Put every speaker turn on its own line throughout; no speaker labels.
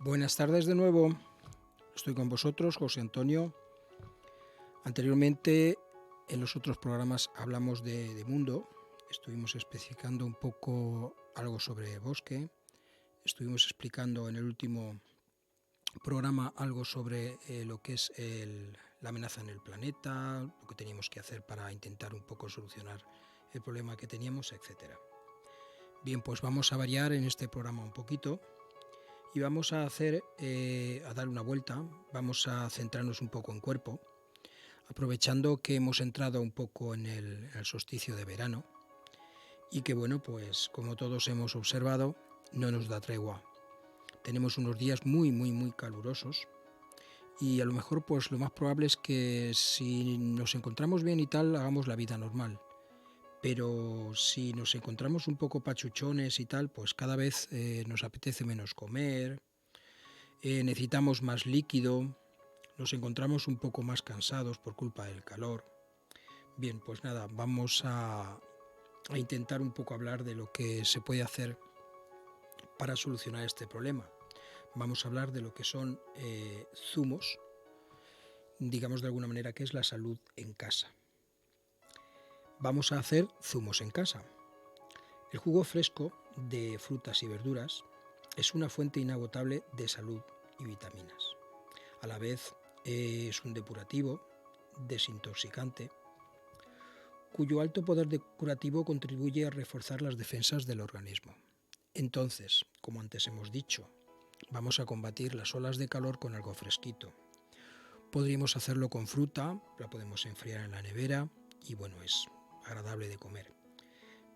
Buenas tardes de nuevo. Estoy con vosotros, José Antonio. Anteriormente, en los otros programas hablamos de mundo. Estuvimos especificando un poco algo sobre bosque. Estuvimos explicando en el último programa algo sobre lo que es la amenaza en el planeta, lo que teníamos que hacer para intentar un poco solucionar el problema que teníamos, etc. Bien, pues vamos a variar en este programa un poquito. Y vamos a a dar una vuelta, vamos a centrarnos un poco en cuerpo, aprovechando que hemos entrado un poco en el solsticio de verano y que, bueno, pues como todos hemos observado, no nos da tregua. Tenemos unos días muy calurosos y a lo mejor pues lo más probable es que si nos encontramos bien y tal, hagamos la vida normal. Pero si nos encontramos un poco pachuchones y tal, pues cada vez nos apetece menos comer, necesitamos más líquido, nos encontramos un poco más cansados por culpa del calor. Bien, pues nada, vamos a intentar un poco hablar de lo que se puede hacer para solucionar este problema. Vamos a hablar de lo que son zumos, digamos de alguna manera que es la salud en casa. Vamos a hacer zumos en casa. El jugo fresco de frutas y verduras es una fuente inagotable de salud y vitaminas. A la vez es un depurativo, desintoxicante, cuyo alto poder curativo contribuye a reforzar las defensas del organismo. Entonces, como antes hemos dicho, vamos a combatir las olas de calor con algo fresquito. Podríamos hacerlo con fruta, la podemos enfriar en la nevera y bueno, es agradable de comer.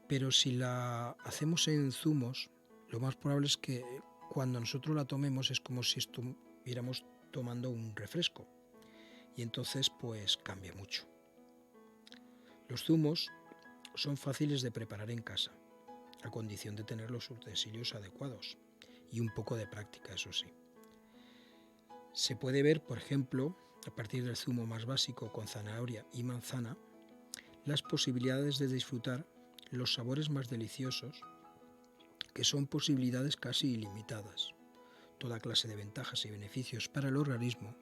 Pero si la hacemos en zumos, lo más probable es que cuando nosotros la tomemos es como si estuviéramos tomando un refresco y entonces pues cambia mucho. Los zumos son fáciles de preparar en casa, a condición de tener los utensilios adecuados y un poco de práctica, eso sí. Se puede ver, por ejemplo, a partir del zumo más básico con zanahoria y manzana, las posibilidades de disfrutar los sabores más deliciosos, que son posibilidades casi ilimitadas, toda clase de ventajas y beneficios para el organismo.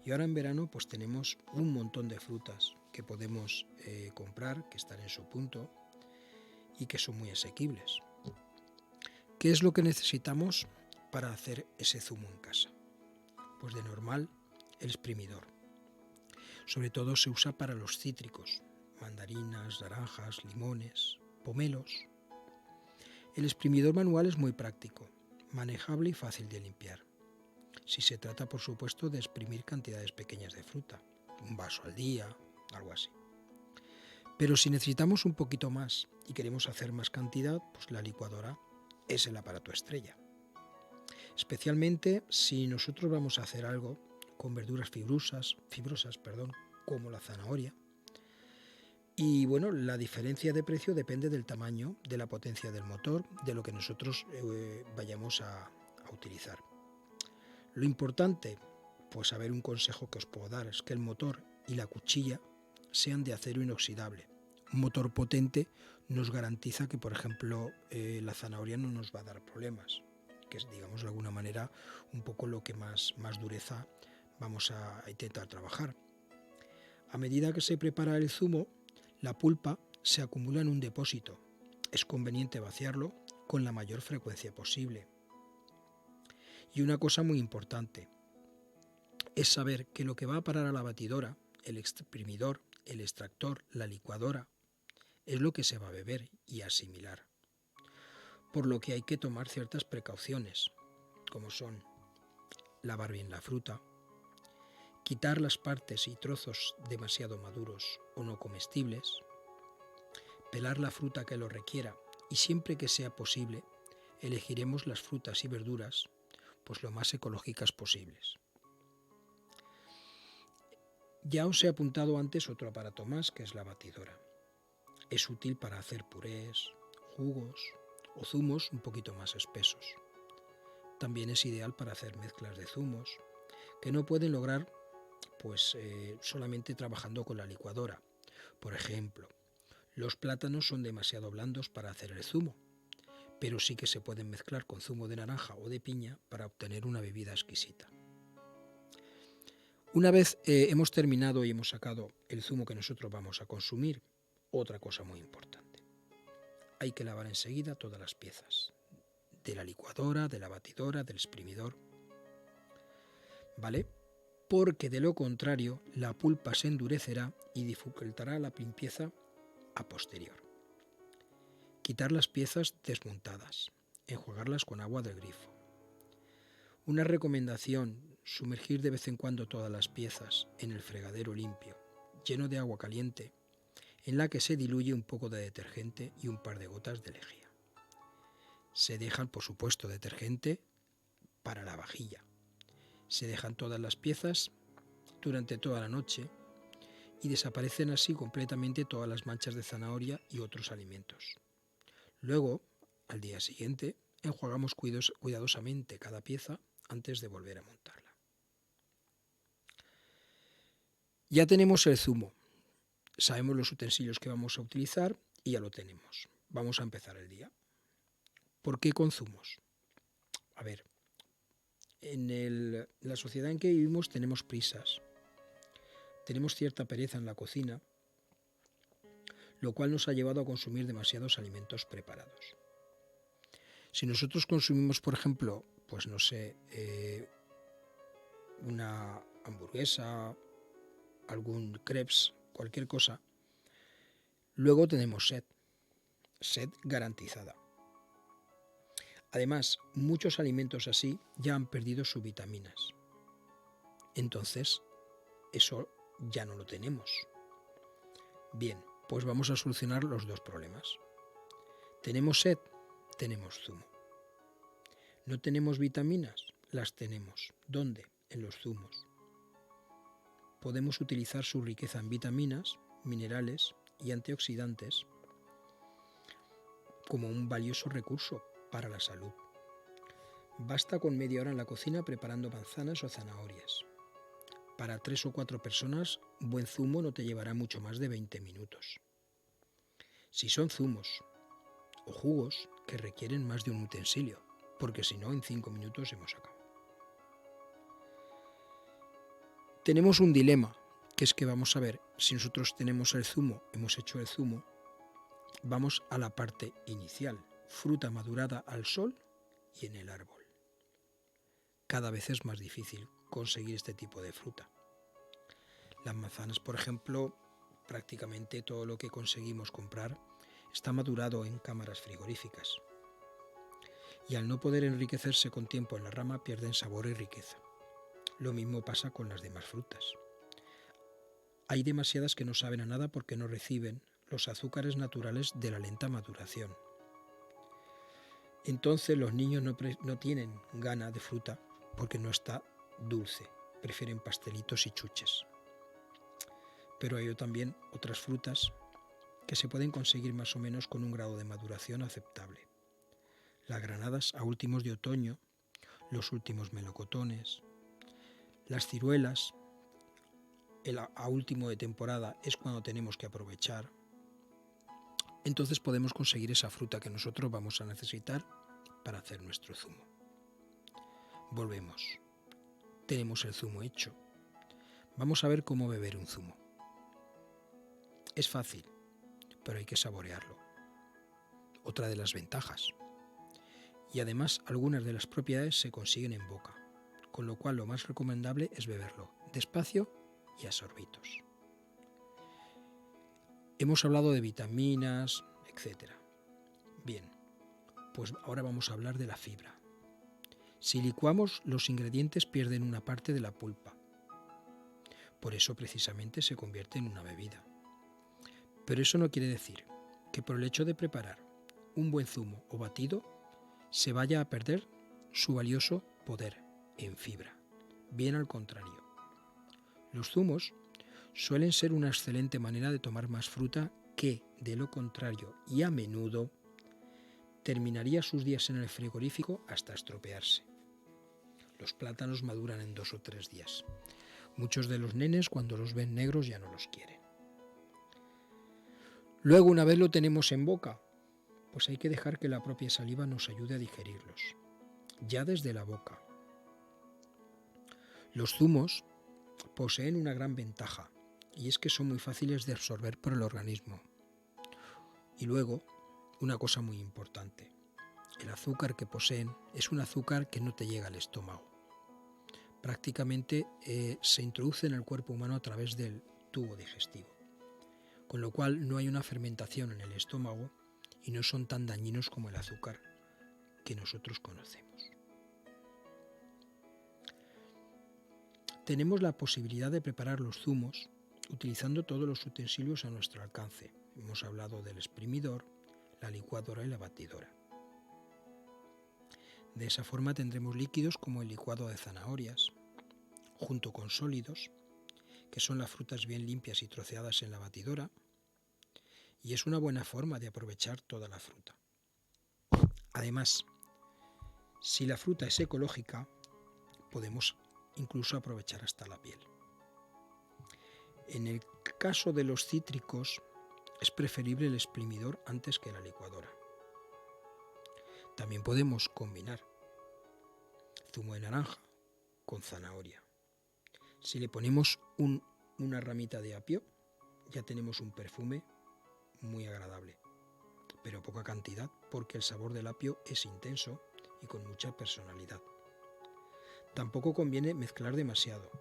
Y ahora en verano pues tenemos un montón de frutas que podemos comprar, que están en su punto y que son muy asequibles. ¿Qué es lo que necesitamos para hacer ese zumo en casa? Pues de normal el exprimidor. Sobre todo se usa para los cítricos, mandarinas, naranjas, limones, pomelos. El exprimidor manual es muy práctico, manejable y fácil de limpiar. Si se trata, por supuesto, de exprimir cantidades pequeñas de fruta, un vaso al día, algo así. Pero si necesitamos un poquito más y queremos hacer más cantidad, pues la licuadora es el aparato estrella. Especialmente si nosotros vamos a hacer algo con verduras fibrosas, como la zanahoria. Y bueno, la diferencia de precio depende del tamaño, de la potencia del motor, de lo que nosotros vayamos a utilizar. Lo importante, pues a ver, un consejo que os puedo dar, es que el motor y la cuchilla sean de acero inoxidable. Un motor potente nos garantiza que, por ejemplo, la zanahoria no nos va a dar problemas, que es, digamos, de alguna manera un poco lo que más dureza vamos a intentar trabajar. A medida que se prepara el zumo, la pulpa se acumula en un depósito. Es conveniente vaciarlo con la mayor frecuencia posible. Y una cosa muy importante es saber que lo que va a parar a la batidora, el exprimidor, el extractor, la licuadora, es lo que se va a beber y asimilar. Por lo que hay que tomar ciertas precauciones, como son lavar bien la fruta, quitar las partes y trozos demasiado maduros o no comestibles, pelar la fruta que lo requiera y siempre que sea posible, elegiremos las frutas y verduras pues lo más ecológicas posibles. Ya os he apuntado antes otro aparato más, que es la batidora. Es útil para hacer purés, jugos o zumos un poquito más espesos. También es ideal para hacer mezclas de zumos que no pueden lograr solamente trabajando con la licuadora. Por ejemplo, los plátanos son demasiado blandos para hacer el zumo, pero sí que se pueden mezclar con zumo de naranja o de piña para obtener una bebida exquisita. Una vez hemos terminado y hemos sacado el zumo que nosotros vamos a consumir, otra cosa muy importante. Hay que lavar enseguida todas las piezas, de la licuadora, de la batidora, del exprimidor, ¿vale? Porque de lo contrario la pulpa se endurecerá y dificultará la limpieza a posterior. Quitar las piezas desmontadas, enjuagarlas con agua del grifo. Una recomendación: sumergir de vez en cuando todas las piezas en el fregadero limpio, lleno de agua caliente, en la que se diluye un poco de detergente y un par de gotas de lejía. Se dejan, por supuesto, detergente para la vajilla. Se dejan todas las piezas durante toda la noche y desaparecen así completamente todas las manchas de zanahoria y otros alimentos. Luego, al día siguiente, enjuagamos cuidadosamente cada pieza antes de volver a montarla. Ya tenemos el zumo, sabemos los utensilios que vamos a utilizar y ya lo tenemos. Vamos a empezar el día. ¿Por qué con zumos? A ver, en la sociedad en que vivimos tenemos prisas, tenemos cierta pereza en la cocina, lo cual nos ha llevado a consumir demasiados alimentos preparados. Si nosotros consumimos, por ejemplo, pues no sé, una hamburguesa, algún crepes, cualquier cosa, luego tenemos sed garantizada. Además, muchos alimentos así ya han perdido sus vitaminas. Entonces, eso ya no lo tenemos. Bien, pues vamos a solucionar los dos problemas. ¿Tenemos sed? Tenemos zumo. ¿No tenemos vitaminas? Las tenemos. ¿Dónde? En los zumos. Podemos utilizar su riqueza en vitaminas, minerales y antioxidantes como un valioso recurso para la salud. Basta con media hora en la cocina preparando manzanas o zanahorias. Para 3 o 4 personas, un buen zumo no te llevará mucho más de 20 minutos. Si son zumos o jugos, que requieren más de un utensilio, porque si no, en 5 minutos hemos acabado. Tenemos un dilema, que es que vamos a ver, si nosotros tenemos el zumo, hemos hecho el zumo, vamos a la parte inicial, fruta madurada al sol y en el árbol. Cada vez es más difícil conseguir este tipo de fruta. Las manzanas, por ejemplo, prácticamente todo lo que conseguimos comprar está madurado en cámaras frigoríficas. Y al no poder enriquecerse con tiempo en la rama, pierden sabor y riqueza. Lo mismo pasa con las demás frutas. Hay demasiadas que no saben a nada porque no reciben los azúcares naturales de la lenta maduración. Entonces los niños no tienen gana de fruta porque no está dulce, prefieren pastelitos y chuches. Pero hay también otras frutas que se pueden conseguir más o menos con un grado de maduración aceptable. Las granadas a últimos de otoño, los últimos melocotones, las ciruelas, a último de temporada es cuando tenemos que aprovechar. Entonces podemos conseguir esa fruta que nosotros vamos a necesitar para hacer nuestro zumo. Volvemos. Tenemos el zumo hecho. Vamos a ver cómo beber un zumo. Es fácil, pero hay que saborearlo. Otra de las ventajas. Y además algunas de las propiedades se consiguen en boca, con lo cual lo más recomendable es beberlo despacio y a sorbitos. Hemos hablado de vitaminas, etc. Bien, pues ahora vamos a hablar de la fibra. Si licuamos, los ingredientes pierden una parte de la pulpa. Por eso precisamente se convierte en una bebida. Pero eso no quiere decir que por el hecho de preparar un buen zumo o batido se vaya a perder su valioso poder en fibra. Bien al contrario. Los zumos suelen ser una excelente manera de tomar más fruta que, de lo contrario y a menudo, terminaría sus días en el frigorífico hasta estropearse. Los plátanos maduran en 2 o 3 días. Muchos de los nenes, cuando los ven negros, ya no los quieren. Luego, una vez lo tenemos en boca, Pues hay que dejar que la propia saliva nos ayude a digerirlos, ya desde la boca. Los zumos poseen una gran ventaja, y es que son muy fáciles de absorber por el organismo. Y luego, una cosa muy importante, el azúcar que poseen es un azúcar que no te llega al estómago. Prácticamente se introduce en el cuerpo humano a través del tubo digestivo, con lo cual no hay una fermentación en el estómago y no son tan dañinos como el azúcar que nosotros conocemos. Tenemos la posibilidad de preparar los zumos utilizando todos los utensilios a nuestro alcance. Hemos hablado del exprimidor, la licuadora y la batidora. De esa forma tendremos líquidos como el licuado de zanahorias, junto con sólidos, que son las frutas bien limpias y troceadas en la batidora, y es una buena forma de aprovechar toda la fruta. Además, si la fruta es ecológica, podemos incluso aprovechar hasta la piel. En el caso de los cítricos, es preferible el exprimidor antes que la licuadora. También podemos combinar zumo de naranja con zanahoria. Si le ponemos una ramita de apio, ya tenemos un perfume muy agradable, pero poca cantidad porque el sabor del apio es intenso y con mucha personalidad. Tampoco conviene mezclar demasiado.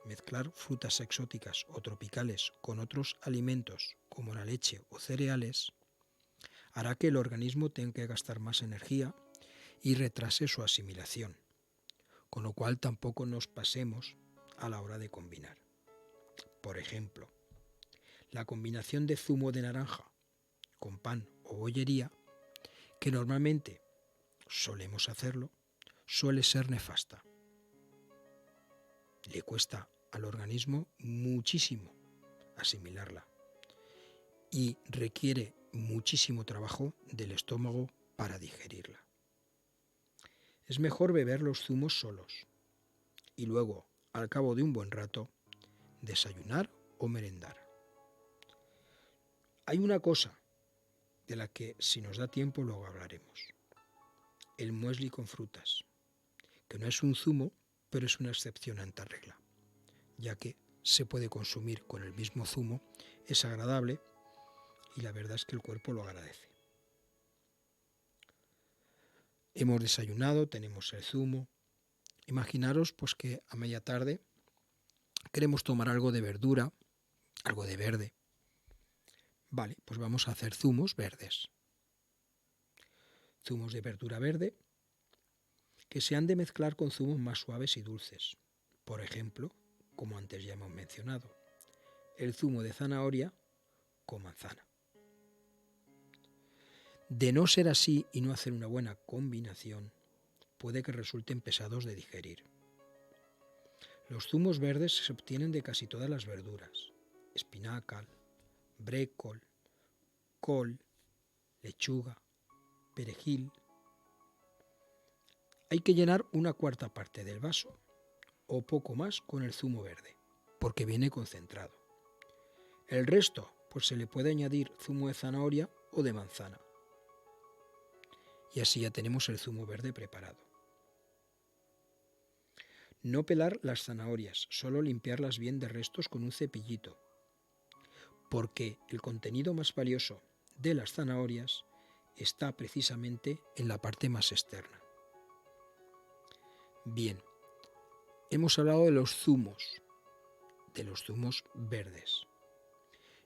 Mezclar frutas exóticas o tropicales con otros alimentos como la leche o cereales hará que el organismo tenga que gastar más energía y retrase su asimilación, con lo cual tampoco nos pasemos a la hora de combinar. Por ejemplo, la combinación de zumo de naranja con pan o bollería, que normalmente solemos hacerlo, suele ser nefasta. Le cuesta al organismo muchísimo asimilarla y requiere muchísimo trabajo del estómago para digerirla. Es mejor beber los zumos solos y luego, al cabo de un buen rato, desayunar o merendar. Hay una cosa de la que, si nos da tiempo, luego hablaremos. El muesli con frutas, que no es un zumo, pero es una excepción ante regla, ya que se puede consumir con el mismo zumo, es agradable y la verdad es que el cuerpo lo agradece. Hemos desayunado, tenemos el zumo. Imaginaros pues que a media tarde queremos tomar algo de verdura, algo de verde. Vale, pues vamos a hacer zumos verdes. Zumos de verdura verde que se han de mezclar con zumos más suaves y dulces. Por ejemplo, como antes ya hemos mencionado, el zumo de zanahoria con manzana. De no ser así y no hacer una buena combinación, puede que resulten pesados de digerir. Los zumos verdes se obtienen de casi todas las verduras: espinaca, brécol, col, lechuga, perejil. Hay que llenar una cuarta parte del vaso o poco más con el zumo verde, porque viene concentrado. El resto, pues se le puede añadir zumo de zanahoria o de manzana. Y así ya tenemos el zumo verde preparado. No pelar las zanahorias, solo limpiarlas bien de restos con un cepillito, porque el contenido más valioso de las zanahorias está precisamente en la parte más externa. Bien, hemos hablado de los zumos verdes,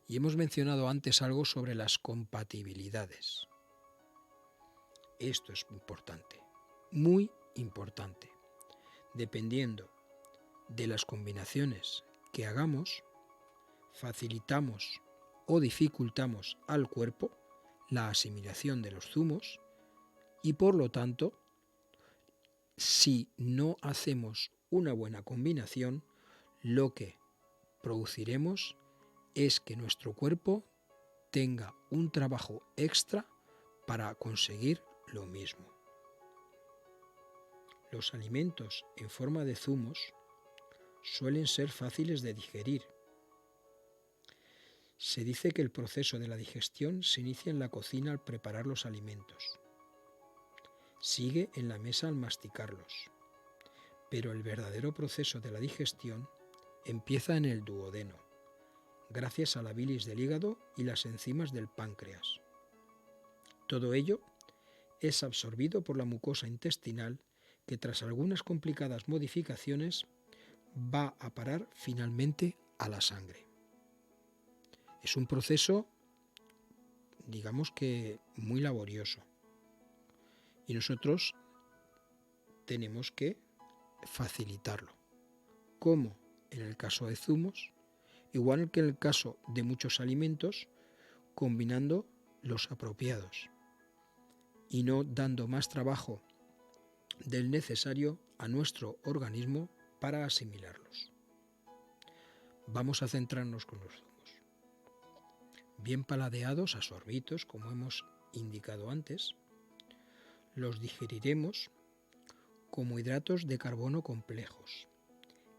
y hemos mencionado antes algo sobre las compatibilidades. Esto es importante, muy importante. Dependiendo de las combinaciones que hagamos, facilitamos o dificultamos al cuerpo la asimilación de los zumos y, por lo tanto, si no hacemos una buena combinación, lo que produciremos es que nuestro cuerpo tenga un trabajo extra para conseguir lo mismo. Los alimentos en forma de zumos suelen ser fáciles de digerir. Se dice que el proceso de la digestión se inicia en la cocina al preparar los alimentos. Sigue en la mesa al masticarlos. Pero el verdadero proceso de la digestión empieza en el duodeno, gracias a la bilis del hígado y las enzimas del páncreas. Todo ello es absorbido por la mucosa intestinal que tras algunas complicadas modificaciones va a parar finalmente a la sangre. Es un proceso, digamos que muy laborioso, y nosotros tenemos que facilitarlo, como en el caso de zumos, igual que en el caso de muchos alimentos, combinando los apropiados y no dando más trabajo del necesario a nuestro organismo para asimilarlos. Vamos a centrarnos con los zumos. Bien paladeados a sorbitos, como hemos indicado antes, los digeriremos como hidratos de carbono complejos,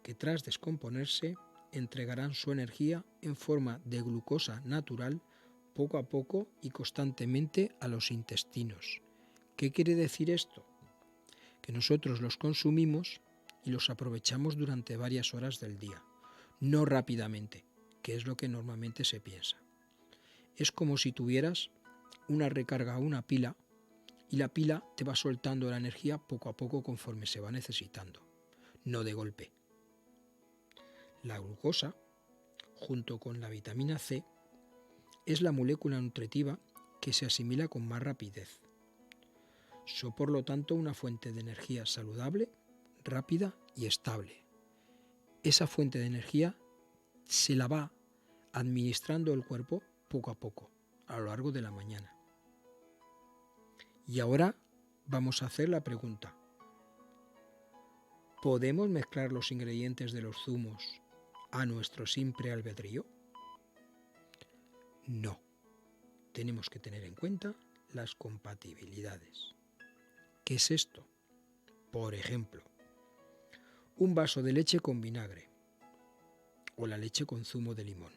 que tras descomponerse entregarán su energía en forma de glucosa natural poco a poco y constantemente a los intestinos. ¿Qué quiere decir esto? Que nosotros los consumimos y los aprovechamos durante varias horas del día, no rápidamente, que es lo que normalmente se piensa. Es como si tuvieras una recarga o una pila y la pila te va soltando la energía poco a poco conforme se va necesitando, no de golpe. La glucosa, junto con la vitamina C, es la molécula nutritiva que se asimila con más rapidez. Son por lo tanto una fuente de energía saludable, rápida y estable. Esa fuente de energía se la va administrando el cuerpo poco a poco, a lo largo de la mañana. Y ahora vamos a hacer la pregunta. ¿Podemos mezclar los ingredientes de los zumos a nuestro simple albedrío? No. Tenemos que tener en cuenta las compatibilidades. ¿Qué es esto? Por ejemplo, un vaso de leche con vinagre o la leche con zumo de limón.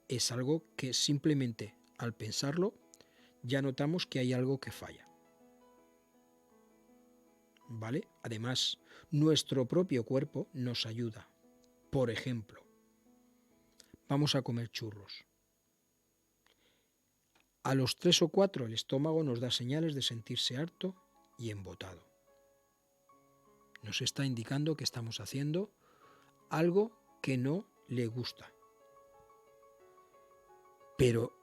Es algo que simplemente al pensarlo ya notamos que hay algo que falla. ¿Vale? Además, nuestro propio cuerpo nos ayuda. Por ejemplo, vamos a comer churros. A los 3 o 4 el estómago nos da señales de sentirse harto y embotado. Nos está indicando que estamos haciendo algo que no le gusta. Pero,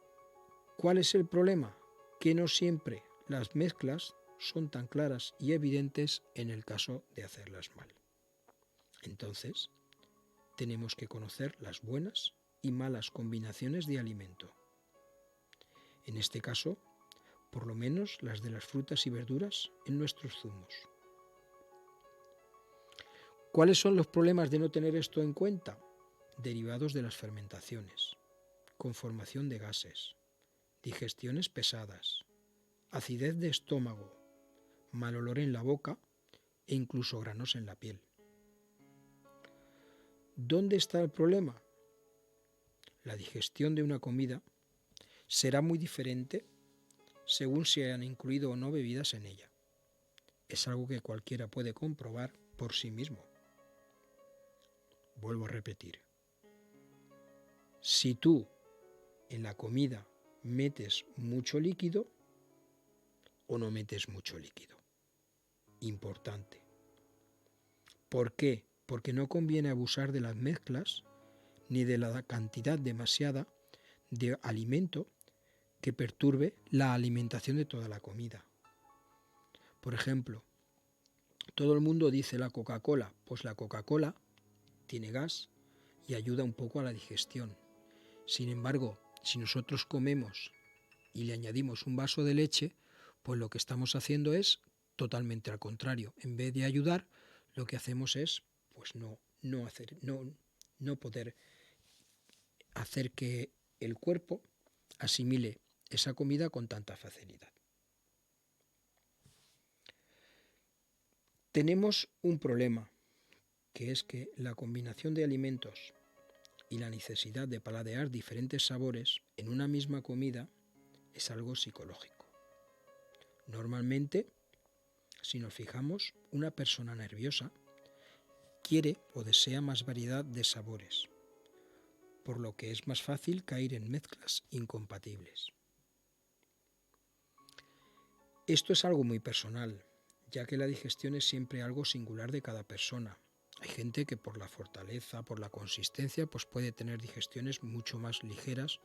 ¿cuál es el problema? Que no siempre las mezclas son tan claras y evidentes en el caso de hacerlas mal. Entonces, tenemos que conocer las buenas y malas combinaciones de alimento. En este caso, por lo menos las de las frutas y verduras en nuestros zumos. ¿Cuáles son los problemas de no tener esto en cuenta? Derivados de las fermentaciones, conformación de gases, digestiones pesadas, acidez de estómago, mal olor en la boca e incluso granos en la piel. ¿Dónde está el problema? La digestión de una comida será muy diferente según se hayan incluido o no bebidas en ella. Es algo que cualquiera puede comprobar por sí mismo. Vuelvo a repetir. Si tú en la comida metes mucho líquido o no metes mucho líquido. Importante. ¿Por qué? Porque no conviene abusar de las mezclas ni de la cantidad demasiada de alimento que perturbe la alimentación de toda la comida. Por ejemplo, todo el mundo dice la Coca-Cola, pues la Coca-Cola tiene gas y ayuda un poco a la digestión. Sin embargo, si nosotros comemos y le añadimos un vaso de leche, pues lo que estamos haciendo es totalmente al contrario. En vez de ayudar, lo que hacemos es pues no poder hacer que el cuerpo asimile esa comida con tanta facilidad. Tenemos un problema, que es que la combinación de alimentos y la necesidad de paladear diferentes sabores en una misma comida es algo psicológico. Normalmente, si nos fijamos, una persona nerviosa quiere o desea más variedad de sabores, por lo que es más fácil caer en mezclas incompatibles. Esto es algo muy personal, ya que la digestión es siempre algo singular de cada persona. Hay gente que por la fortaleza, por la consistencia, pues puede tener digestiones mucho más ligeras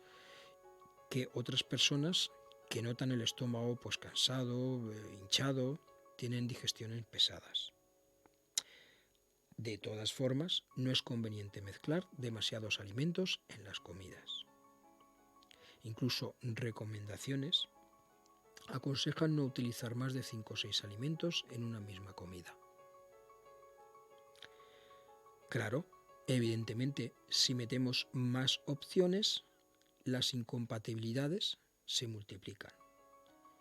que otras personas que notan el estómago pues cansado, hinchado, tienen digestiones pesadas. De todas formas, no es conveniente mezclar demasiados alimentos en las comidas. Incluso recomendaciones aconsejan no utilizar más de 5 o 6 alimentos en una misma comida. Claro, evidentemente, si metemos más opciones, las incompatibilidades se multiplican.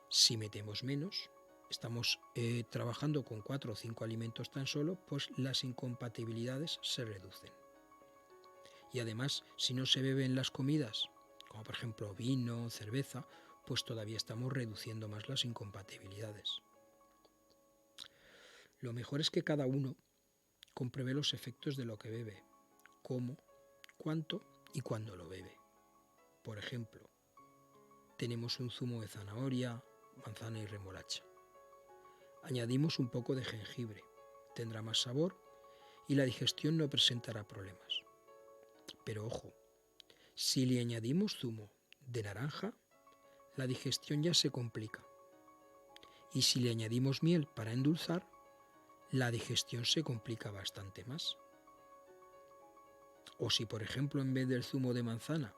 Si metemos menos, estamos trabajando con 4 o 5 alimentos tan solo, pues las incompatibilidades se reducen. Y además, si no se bebe en las comidas, como por ejemplo vino, cerveza, pues todavía estamos reduciendo más las incompatibilidades. Lo mejor es que cada uno compruebe los efectos de lo que bebe, cómo, cuánto y cuándo lo bebe. Por ejemplo, tenemos un zumo de zanahoria, manzana y remolacha. Añadimos un poco de jengibre, tendrá más sabor y la digestión no presentará problemas. Pero ojo, si le añadimos zumo de naranja, la digestión ya se complica. Y si le añadimos miel para endulzar, la digestión se complica bastante más. O si por ejemplo en vez del zumo de manzana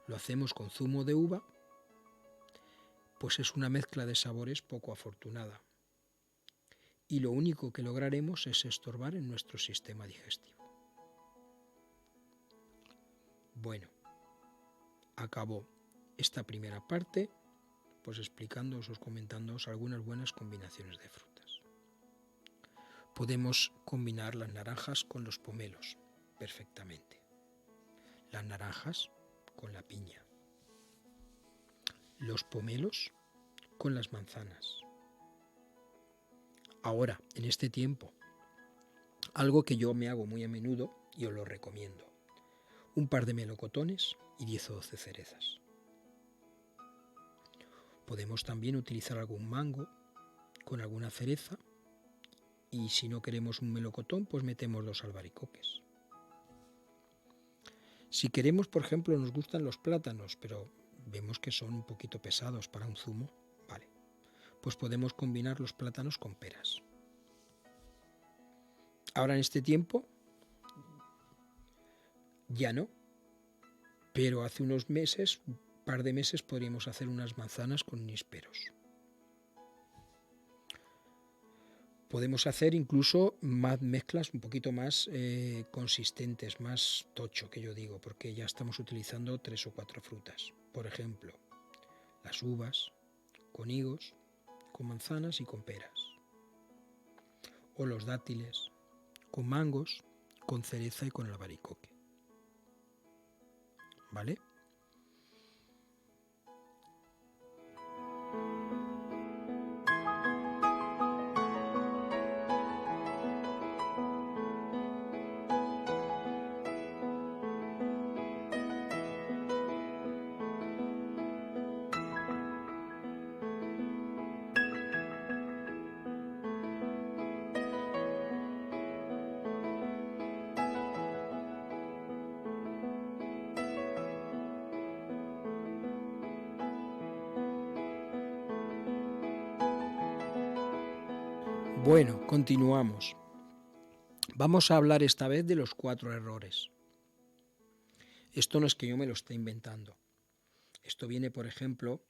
lo hacemos con zumo de uva, pues es una mezcla de sabores poco afortunada. Y lo único que lograremos es estorbar en nuestro sistema digestivo. Bueno, acabó esta primera parte pues explicándoos o comentándoos algunas buenas combinaciones de frutas. Podemos combinar las naranjas con los pomelos perfectamente. Las naranjas con la piña. Los pomelos con las manzanas. Ahora, en este tiempo, algo que yo me hago muy a menudo y os lo recomiendo. Un par de melocotones y 10 o 12 cerezas. Podemos también utilizar algún mango con alguna cereza y si no queremos un melocotón, pues metemos 2 albaricoques. Si queremos, por ejemplo, nos gustan los plátanos, pero vemos que son un poquito pesados para un zumo, vale, pues podemos combinar los plátanos con peras. Ahora en este tiempo ya no, pero hace unos meses, un par de meses, podríamos hacer unas manzanas con nísperos. Podemos hacer incluso más mezclas un poquito más consistentes, más tocho que yo digo, porque ya estamos utilizando 3 o 4 frutas. Por ejemplo, las uvas con higos, con manzanas y con peras. O los dátiles con mangos, con cereza y con albaricoque. ¿Vale? Bueno, continuamos. Vamos a hablar esta vez de los 4 errores. Esto no es que yo me lo esté inventando. Esto viene, por ejemplo,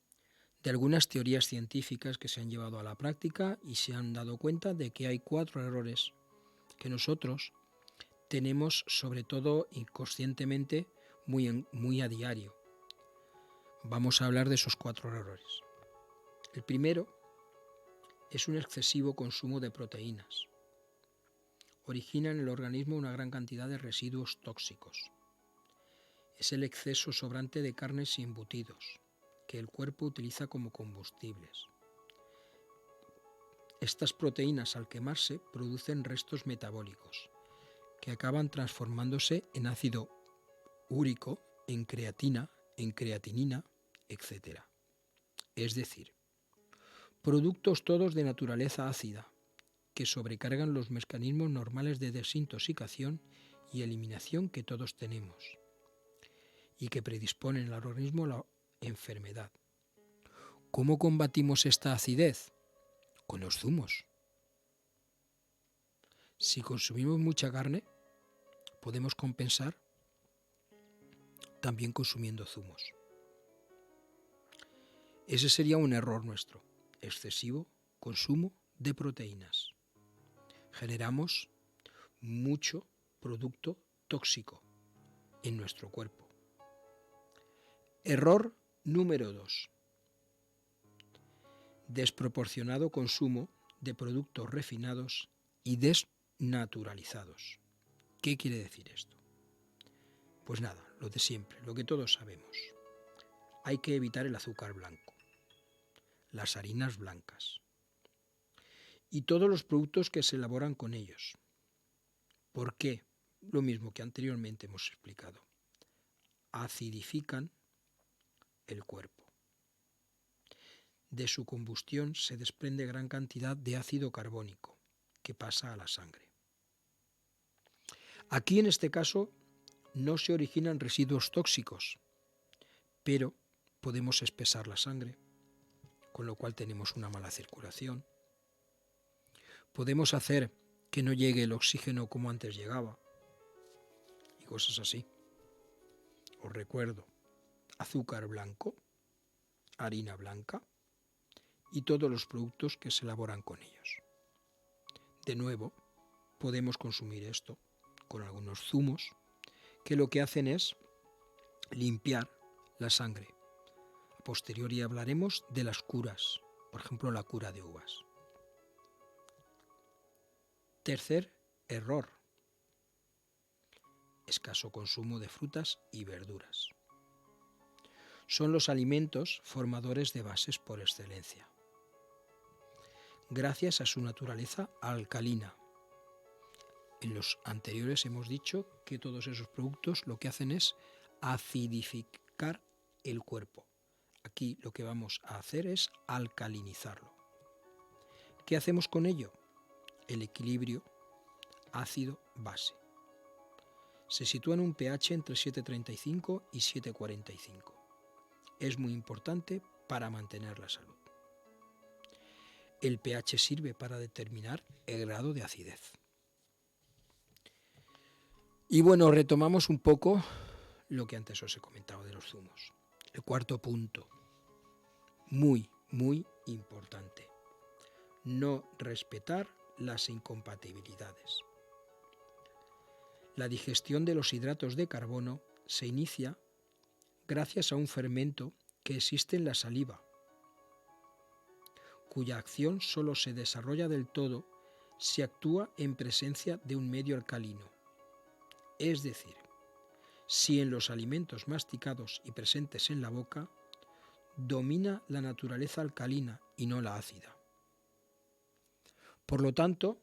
de algunas teorías científicas que se han llevado a la práctica y se han dado cuenta de que hay 4 errores que nosotros tenemos, sobre todo inconscientemente, muy a diario. Vamos a hablar de esos 4 errores. El primero es un excesivo consumo de proteínas. Origina en el organismo una gran cantidad de residuos tóxicos. Es el exceso sobrante de carnes y embutidos que el cuerpo utiliza como combustibles. Estas proteínas, al quemarse, producen restos metabólicos que acaban transformándose en ácido úrico, en creatina, en creatinina, etc. Es decir, productos todos de naturaleza ácida, que sobrecargan los mecanismos normales de desintoxicación y eliminación que todos tenemos, y que predisponen al organismo a la enfermedad. ¿Cómo combatimos esta acidez? Con los zumos. Si consumimos mucha carne, podemos compensar también consumiendo zumos. Ese sería un error nuestro, excesivo consumo de proteínas. Generamos mucho producto tóxico en nuestro cuerpo. Error número 2. Desproporcionado consumo de productos refinados y desnaturalizados. ¿Qué quiere decir esto? Pues nada, lo de siempre, lo que todos sabemos. Hay que evitar el azúcar blanco, las harinas blancas y todos los productos que se elaboran con ellos. ¿Por qué? Lo mismo que anteriormente hemos explicado. Acidifican el cuerpo. De su combustión se desprende gran cantidad de ácido carbónico que pasa a la sangre. Aquí en este caso no se originan residuos tóxicos, pero podemos espesar la sangre, con lo cual tenemos una mala circulación. Podemos hacer que no llegue el oxígeno como antes llegaba y cosas así. Os recuerdo, azúcar blanco, harina blanca y todos los productos que se elaboran con ellos. De nuevo, podemos consumir esto con algunos zumos que lo que hacen es limpiar la sangre. A posteriori hablaremos de las curas, por ejemplo la cura de uvas. Tercer error, escaso consumo de frutas y verduras. Son los alimentos formadores de bases por excelencia, gracias a su naturaleza alcalina. En los anteriores hemos dicho que todos esos productos lo que hacen es acidificar el cuerpo. Aquí lo que vamos a hacer es alcalinizarlo. ¿Qué hacemos con ello? El equilibrio ácido-base. Se sitúa en un pH entre 7,35 y 7,45. Es muy importante para mantener la salud. El pH sirve para determinar el grado de acidez. Y bueno, retomamos un poco lo que antes os he comentado de los zumos. El cuarto punto, muy, muy importante. No respetar las incompatibilidades. La digestión de los hidratos de carbono se inicia gracias a un fermento que existe en la saliva, cuya acción solo se desarrolla del todo si actúa en presencia de un medio alcalino. Es decir, si en los alimentos masticados y presentes en la boca domina la naturaleza alcalina y no la ácida. Por lo tanto,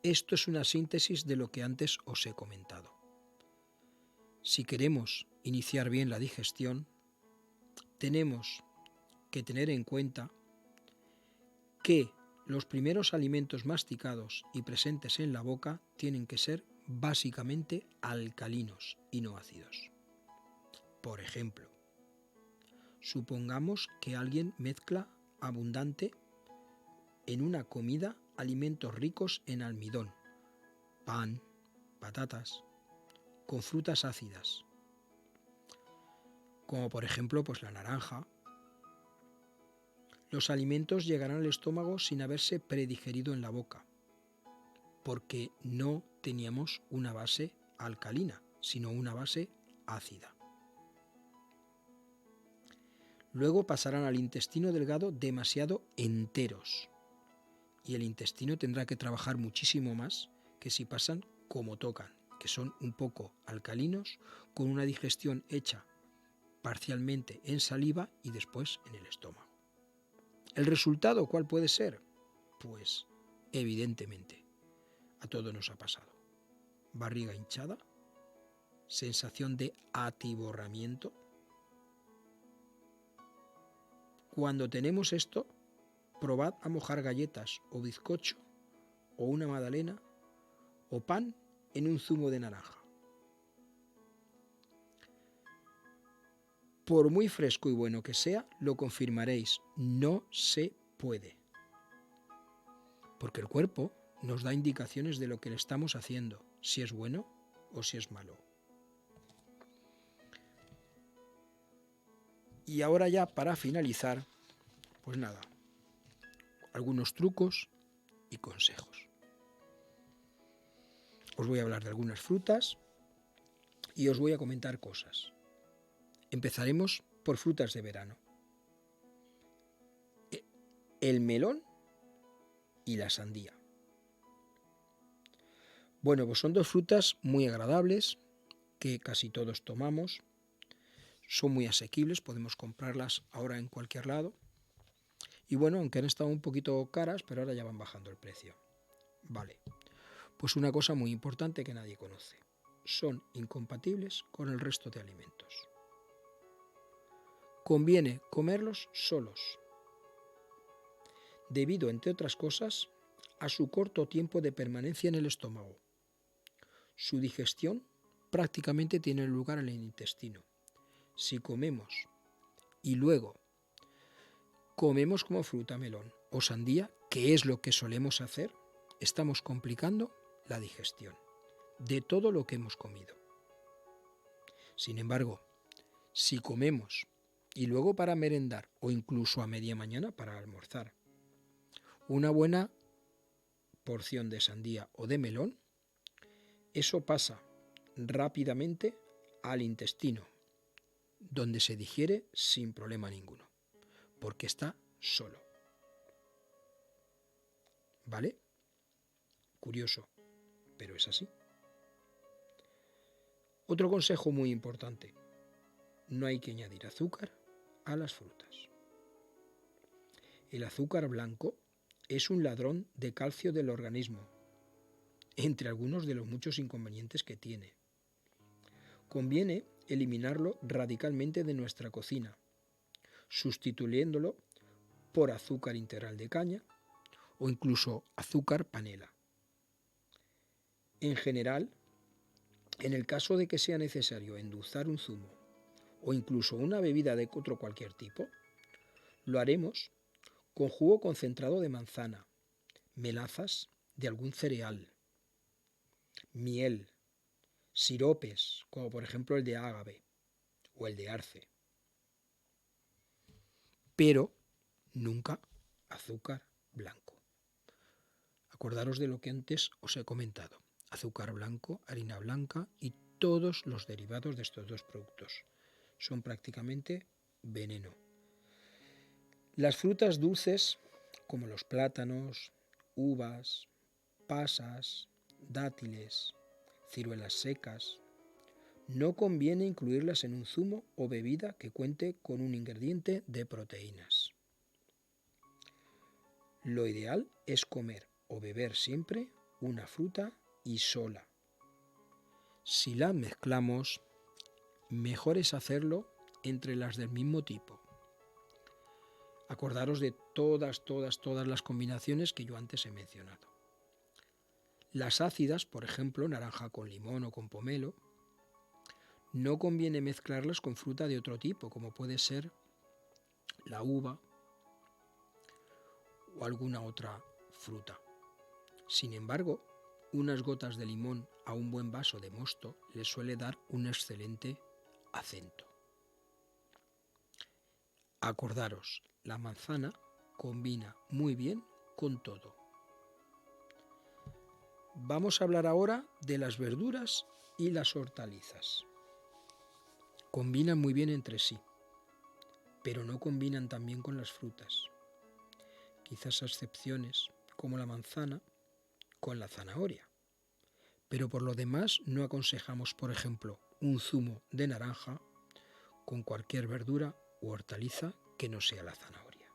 esto es una síntesis de lo que antes os he comentado. Si queremos iniciar bien la digestión, tenemos que tener en cuenta que los primeros alimentos masticados y presentes en la boca tienen que ser básicamente alcalinos y no ácidos. Por ejemplo, supongamos que alguien mezcla abundante en una comida alimentos ricos en almidón, pan, patatas, con frutas ácidas, como por ejemplo pues la naranja. Los alimentos llegarán al estómago sin haberse predigerido en la boca, porque no teníamos una base alcalina, sino una base ácida. Luego pasarán al intestino delgado demasiado enteros, y el intestino tendrá que trabajar muchísimo más que si pasan como tocan, que son un poco alcalinos con una digestión hecha parcialmente en saliva y después en el estómago. ¿El resultado cuál puede ser? Pues evidentemente a todos nos ha pasado. Barriga hinchada, sensación de atiborramiento. Cuando tenemos esto, probad a mojar galletas o bizcocho o una magdalena o pan en un zumo de naranja. Por muy fresco y bueno que sea, lo confirmaréis, no se puede. Porque el cuerpo nos da indicaciones de lo que le estamos haciendo, si es bueno o si es malo. Y ahora ya para finalizar, pues nada, algunos trucos y consejos. Os voy a hablar de algunas frutas y os voy a comentar cosas. Empezaremos por frutas de verano. El melón y la sandía. Bueno, pues son dos frutas muy agradables que casi todos tomamos. Son muy asequibles, podemos comprarlas ahora en cualquier lado. Y bueno, aunque han estado un poquito caras, pero ahora ya van bajando el precio. Vale, pues una cosa muy importante que nadie conoce. Son incompatibles con el resto de alimentos. Conviene comerlos solos, debido, entre otras cosas, a su corto tiempo de permanencia en el estómago. Su digestión prácticamente tiene lugar en el intestino. Si comemos y luego comemos como fruta, melón o sandía, que es lo que solemos hacer, estamos complicando la digestión de todo lo que hemos comido. Sin embargo, si comemos y luego para merendar o incluso a media mañana para almorzar una buena porción de sandía o de melón, eso pasa rápidamente al intestino, donde se digiere sin problema ninguno, porque está solo. ¿Vale? Curioso, pero es así. Otro consejo muy importante: no hay que añadir azúcar a las frutas. El azúcar blanco es un ladrón de calcio del organismo, entre algunos de los muchos inconvenientes que tiene. Conviene eliminarlo radicalmente de nuestra cocina, sustituyéndolo por azúcar integral de caña o incluso azúcar panela. En general, en el caso de que sea necesario endulzar un zumo o incluso una bebida de otro cualquier tipo, lo haremos con jugo concentrado de manzana, melazas de algún cereal, miel, siropes, como por ejemplo el de ágave o el de arce, pero nunca azúcar blanco. Acordaros de lo que antes os he comentado: azúcar blanco, harina blanca y todos los derivados de estos dos productos son prácticamente veneno. Las frutas dulces, como los plátanos, uvas, pasas, dátiles, ciruelas secas, no conviene incluirlas en un zumo o bebida que cuente con un ingrediente de proteínas. Lo ideal es comer o beber siempre una fruta y sola. Si la mezclamos, mejor es hacerlo entre las del mismo tipo. Acordaros de todas las combinaciones que yo antes he mencionado. Las ácidas, por ejemplo, naranja con limón o con pomelo, no conviene mezclarlas con fruta de otro tipo, como puede ser la uva o alguna otra fruta. Sin embargo, unas gotas de limón a un buen vaso de mosto le suele dar un excelente acento. Acordaros, la manzana combina muy bien con todo. Vamos a hablar ahora de las verduras y las hortalizas. Combinan muy bien entre sí, pero no combinan tan bien con las frutas. Quizás a excepciones, como la manzana, con la zanahoria. Pero por lo demás no aconsejamos, por ejemplo, un zumo de naranja con cualquier verdura u hortaliza que no sea la zanahoria.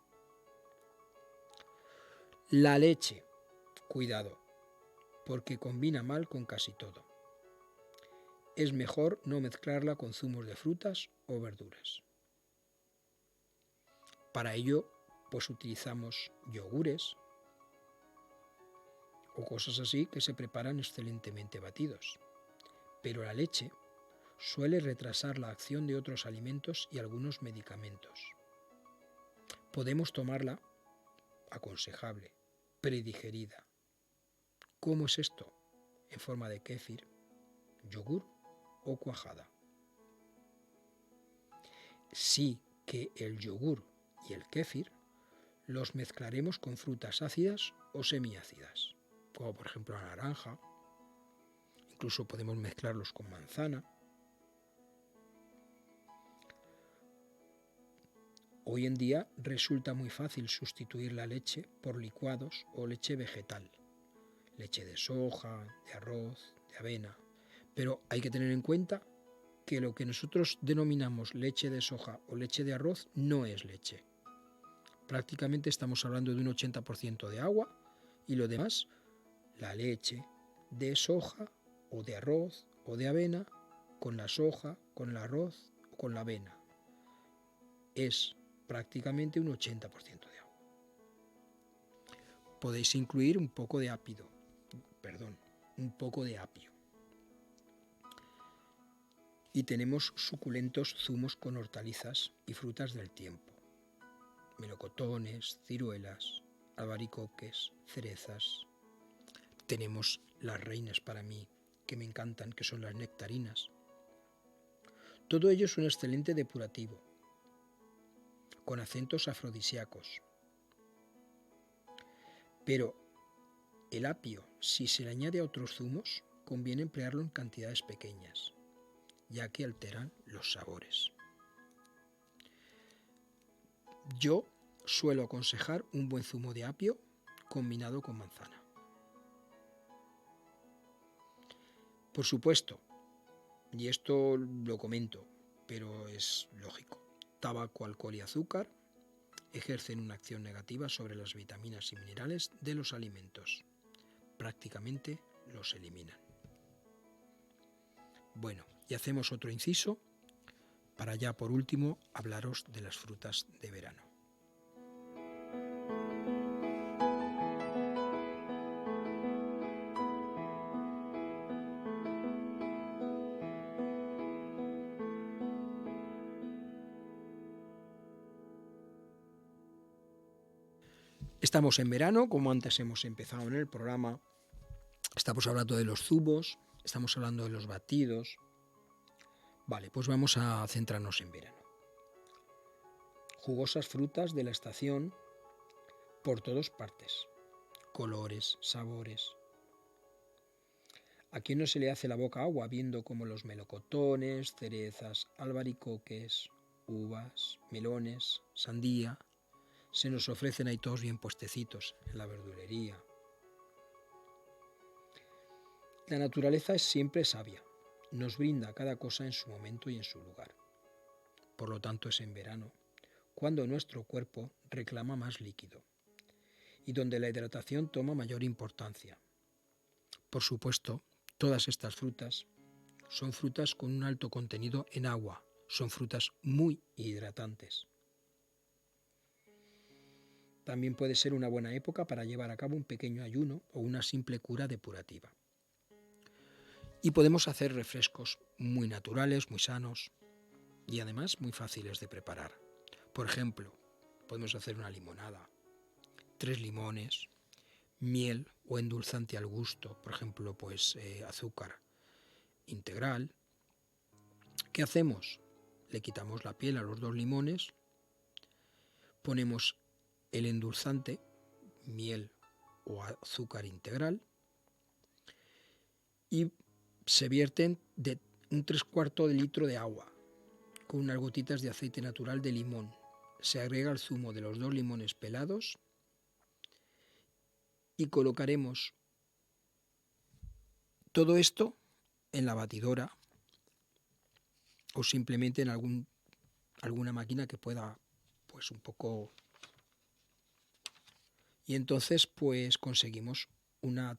La leche, cuidado, porque combina mal con casi todo. Es mejor no mezclarla con zumos de frutas o verduras. Para ello, pues utilizamos yogures o cosas así que se preparan excelentemente batidos. Pero la leche suele retrasar la acción de otros alimentos y algunos medicamentos. Podemos tomarla aconsejable, predigerida. ¿Cómo es esto? En forma de kéfir, yogur o cuajada. Sí que el yogur y el kéfir los mezclaremos con frutas ácidas o semiácidas, como por ejemplo la naranja. Incluso podemos mezclarlos con manzana. Hoy en día resulta muy fácil sustituir la leche por licuados o leche vegetal, leche de soja, de arroz, de avena, pero hay que tener en cuenta que lo que nosotros denominamos leche de soja o leche de arroz no es leche. Prácticamente estamos hablando de un 80% de agua y lo demás, la leche de soja o de arroz o de avena, con la soja, con el arroz o con la avena. Es prácticamente un 80% de agua. Podéis incluir un poco de apio. Y tenemos suculentos zumos con hortalizas y frutas del tiempo. Melocotones, ciruelas, albaricoques, cerezas. Tenemos las reinas para mí, que me encantan, que son las nectarinas. Todo ello es un excelente depurativo, con acentos afrodisíacos. Pero el apio, si se le añade a otros zumos, conviene emplearlo en cantidades pequeñas, ya que alteran los sabores. Yo suelo aconsejar un buen zumo de apio combinado con manzana. Por supuesto, y esto lo comento, pero es lógico, tabaco, alcohol y azúcar ejercen una acción negativa sobre las vitaminas y minerales de los alimentos. Prácticamente los eliminan. Bueno, y hacemos otro inciso para ya por último hablaros de las frutas de verano. Estamos en verano, como antes hemos empezado en el programa. Estamos hablando de los zumos, estamos hablando de los batidos. Vale, pues vamos a centrarnos en verano. Jugosas frutas de la estación por todas partes. Colores, sabores. ¿A quién no se le hace la boca agua viendo cómo los melocotones, cerezas, albaricoques, uvas, melones, sandía se nos ofrecen ahí todos bien puestecitos en la verdulería? La naturaleza es siempre sabia, nos brinda cada cosa en su momento y en su lugar. Por lo tanto es en verano cuando nuestro cuerpo reclama más líquido y donde la hidratación toma mayor importancia. Por supuesto, todas estas frutas son frutas con un alto contenido en agua, son frutas muy hidratantes. También puede ser una buena época para llevar a cabo un pequeño ayuno o una simple cura depurativa. Y podemos hacer refrescos muy naturales, muy sanos y además muy fáciles de preparar. Por ejemplo, podemos hacer una limonada, 3 limones, miel o endulzante al gusto, por ejemplo, pues azúcar integral. ¿Qué hacemos? Le quitamos la piel a los 2 limones, ponemos el endulzante, miel o azúcar integral, y se vierten de un 3/4 de litro de agua con unas gotitas de aceite natural de limón. Se agrega el zumo de los 2 limones pelados y colocaremos todo esto en la batidora o simplemente en alguna máquina que pueda, pues un poco... Y entonces pues conseguimos una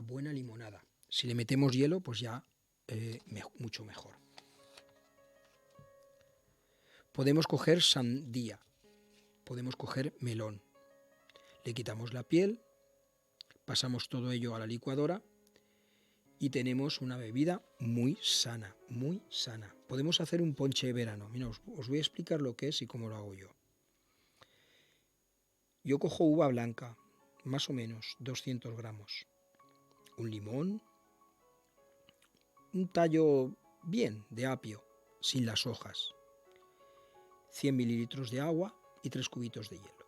buena limonada. Si le metemos hielo, pues ya mucho mejor. Podemos coger sandía, podemos coger melón. Le quitamos la piel, pasamos todo ello a la licuadora y tenemos una bebida muy sana, muy sana. Podemos hacer un ponche de verano. Mira, os voy a explicar lo que es y cómo lo hago yo. Yo cojo uva blanca, más o menos 200 gramos, un limón, un tallo bien de apio, sin las hojas, 100 mililitros de agua y 3 cubitos de hielo.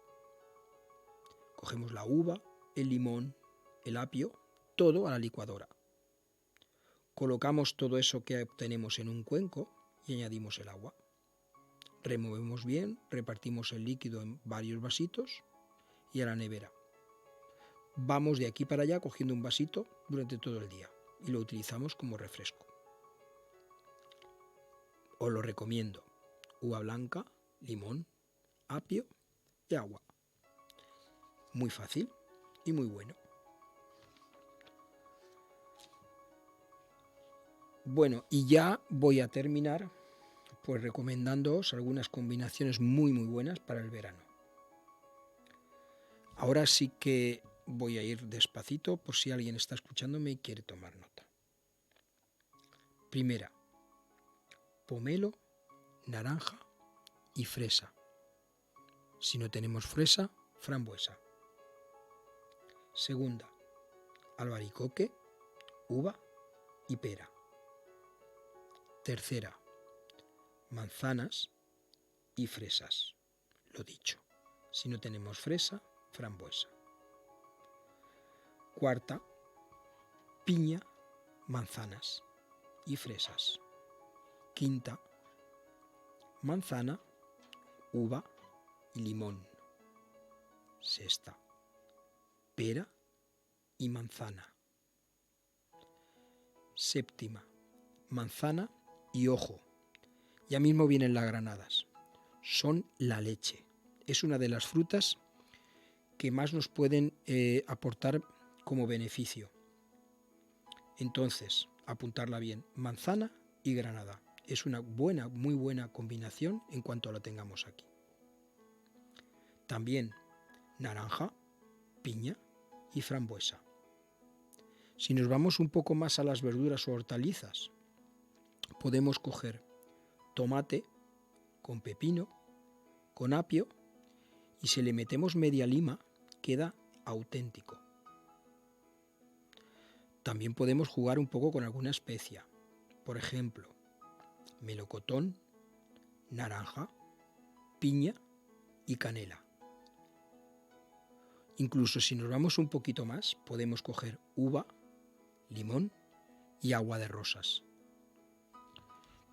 Cogemos la uva, el limón, el apio, todo a la licuadora. Colocamos todo eso que obtenemos en un cuenco y añadimos el agua. Removemos bien, repartimos el líquido en varios vasitos y a la nevera. Vamos de aquí para allá cogiendo un vasito durante todo el día y lo utilizamos como refresco. Os lo recomiendo. Uva blanca, limón, apio y agua. Muy fácil y muy bueno. Bueno, y ya voy a terminar pues recomendándoos algunas combinaciones muy buenas para el verano. Ahora sí que voy a ir despacito por si alguien está escuchándome y quiere tomar nota. Primera, pomelo, naranja y fresa. Si no tenemos fresa, frambuesa. Segunda, albaricoque, uva y pera. Tercera, manzanas y fresas. Lo dicho, si no tenemos fresa, frambuesa. Cuarta, piña, manzanas y fresas. Quinta, manzana, uva y limón. Sexta, pera y manzana. Séptima, manzana y ojo. Ya mismo vienen las granadas. Son la leche. Es una de las frutas que más nos pueden aportar como beneficio. Entonces, apuntarla bien. Manzana y granada. Es una muy buena combinación en cuanto la tengamos aquí. También naranja, piña y frambuesa. Si nos vamos un poco más a las verduras o hortalizas, podemos coger tomate con pepino, con apio, y si le metemos media lima, queda auténtico. También podemos jugar un poco con alguna especia. Por ejemplo, melocotón, naranja, piña y canela. Incluso si nos vamos un poquito más, podemos coger uva, limón y agua de rosas.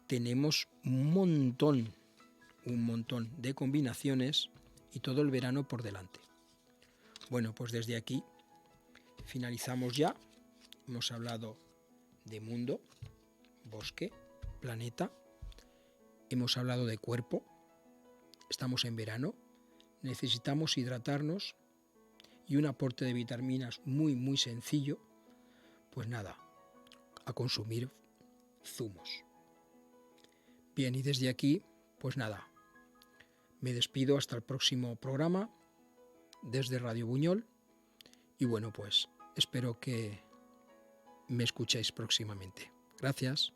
Tenemos un montón de combinaciones y todo el verano por delante. Bueno, pues desde aquí finalizamos ya. Hemos hablado de mundo, bosque, planeta. Hemos hablado de cuerpo. Estamos en verano. Necesitamos hidratarnos y un aporte de vitaminas muy sencillo. Pues nada, a consumir zumos. Bien, y desde aquí, pues nada, me despido hasta el próximo programa desde Radio Buñol y bueno, pues espero que me escuchéis próximamente. Gracias.